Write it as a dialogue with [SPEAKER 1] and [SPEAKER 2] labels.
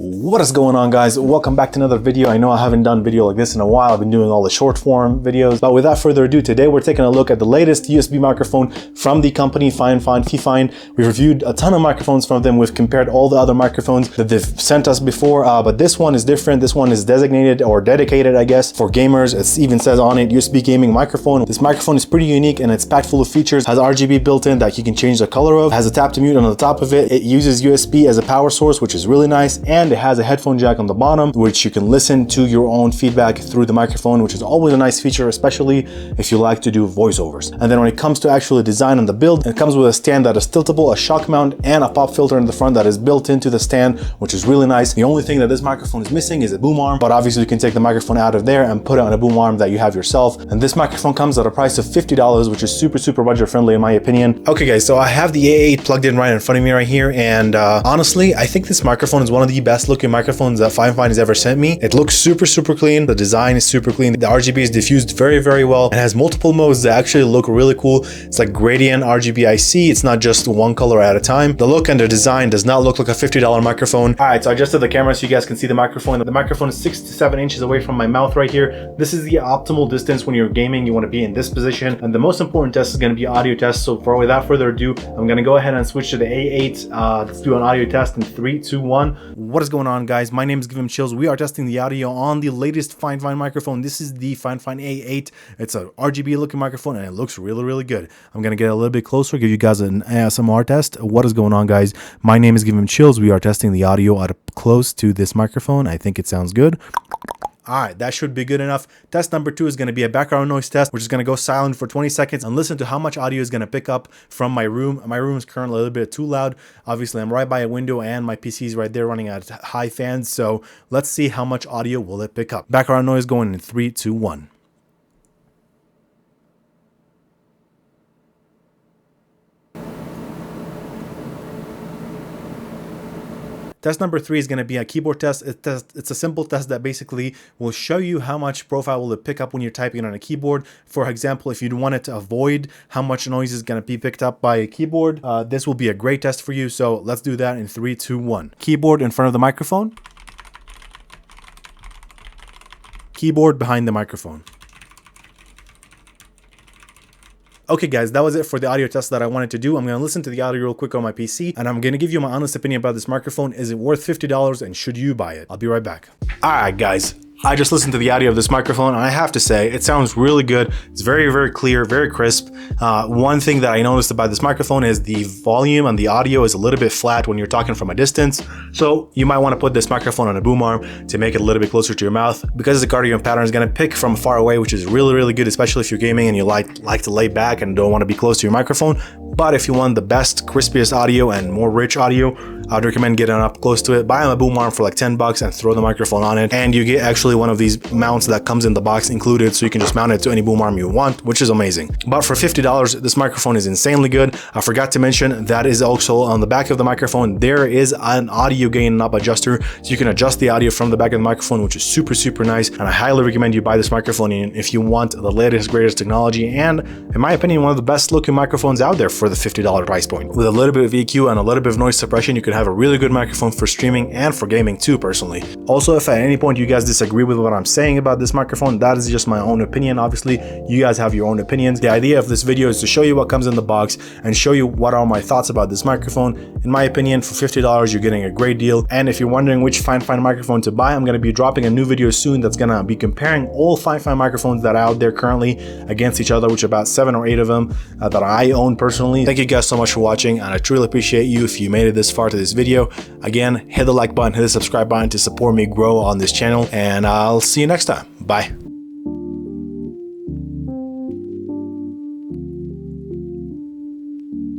[SPEAKER 1] What is going on, guys? Welcome back to another video. I know I haven't done a video like this in a while. I've been doing all the short form videos, but without further ado, today we're taking a look at the latest USB microphone from the company FIFINE. We've reviewed a ton of microphones from them. We've compared all the other microphones that they've sent us before, but this one is different. This one is designated or dedicated, I guess, for gamers. It even says on it, USB gaming microphone. This microphone is pretty unique and it's packed full of features. Has RGB built in that you can change the color of. Has a tap to mute on the top of it. It uses USB as a power source, which is really nice, and it has a headphone jack on the bottom, which you can listen to your own feedback through the microphone, which is always a nice feature, especially if you like to do voiceovers. And then when it comes to actually design on the build, it comes with a stand that is tiltable, a shock mount, and a pop filter in the front that is built into the stand, which is really nice. The only thing that this microphone is missing is a boom arm, but obviously you can take the microphone out of there and put it on a boom arm that you have yourself. And this microphone comes at a price of $50, which is super budget friendly in my opinion. Okay guys, so I have the A8 plugged in right in front of me right here, and honestly, I think this microphone is one of the best looking microphones that FIFINE has ever sent me. It looks super clean. The design is super clean. The RGB is diffused very well. It has multiple modes that actually look really cool. It's like gradient RGB IC. It's not just one color at a time. The look and the design does not look like a $50 microphone. All right, so I adjusted the camera so you guys can see the microphone. The microphone is 6 to 7 inches away from my mouth right here. This is the optimal distance when you're gaming. You want to be in this position. And the most important test is going to be audio test. So without further ado, I'm going to go ahead and switch to the A8. Let's do an audio test in 3, 2, 1. What is going on, guys? My name is GivemChills. We are testing the audio on the latest FIFINE microphone. This is the FIFINE A8. It's a RGB looking microphone and it looks really good. I'm going to get a little bit closer, give you guys an ASMR test. What is going on, guys? My name is GivemChills. We are testing the audio out close to this microphone. I think it sounds good. All right, that should be good enough. Test number 2 is going to be a background noise test, which is going to go silent for 20 seconds and listen to how much audio is going to pick up from my room. My room is currently a little bit too loud. Obviously, I'm right by a window and my PC is right there running at high fans. So let's see how much audio will it pick up. Background noise going in 3, 2, 1. Test number 3 is going to be a keyboard test. It's a simple test that basically will show you how much profile will it pick up when you're typing on a keyboard. For example, if you wanted to avoid how much noise is going to be picked up by a keyboard, this will be a great test for you. So let's do that in 3, 2, 1. Keyboard in front of the microphone. Keyboard behind the microphone. Okay guys, that was it for the audio test that I wanted to do. I'm going to listen to the audio real quick on my PC and I'm going to give you my honest opinion about this microphone. Is it worth $50 and should you buy it? I'll be right back. All right guys, I just listened to the audio of this microphone and I have to say it sounds really good. It's very clear, very crisp. One thing that I noticed about this microphone is the volume and the audio is a little bit flat when you're talking from a distance. So you might want to put this microphone on a boom arm to make it a little bit closer to your mouth, because the cardoid pattern is going to pick from far away, which is really good, especially if you're gaming and you like to lay back and don't want to be close to your microphone. But if you want the best, crispiest audio and more rich audio, I'd recommend getting up close to it. Buy them a boom arm for like 10 bucks and throw the microphone on it. And you get actually one of these mounts that comes in the box included, so you can just mount it to any boom arm you want, which is amazing. But for $50, this microphone is insanely good. I forgot to mention that is also on the back of the microphone. There is an audio gain knob adjuster, so you can adjust the audio from the back of the microphone, which is super nice. And I highly recommend you buy this microphone if you want the latest, greatest technology. And in my opinion, one of the best looking microphones out there for the $50 price point. With a little bit of EQ and a little bit of noise suppression, you can have a really good microphone for streaming and for gaming too, personally. Also, if at any point you guys disagree with what I'm saying about this microphone, that is just my own opinion. Obviously, you guys have your own opinions. The idea of this video is to show you what comes in the box and show you what are my thoughts about this microphone. In my opinion, for $50, you're getting a great deal. And if you're wondering which FIFINE microphone to buy, I'm going to be dropping a new video soon that's going to be comparing all FIFINE microphones that are out there currently against each other, which are about 7 or 8 of them that I own personally. Thank you guys so much for watching, and I truly appreciate you if you made it this far to this video. Again, hit the like button, hit the subscribe button to support me grow on this channel, and I'll see you next time. Bye.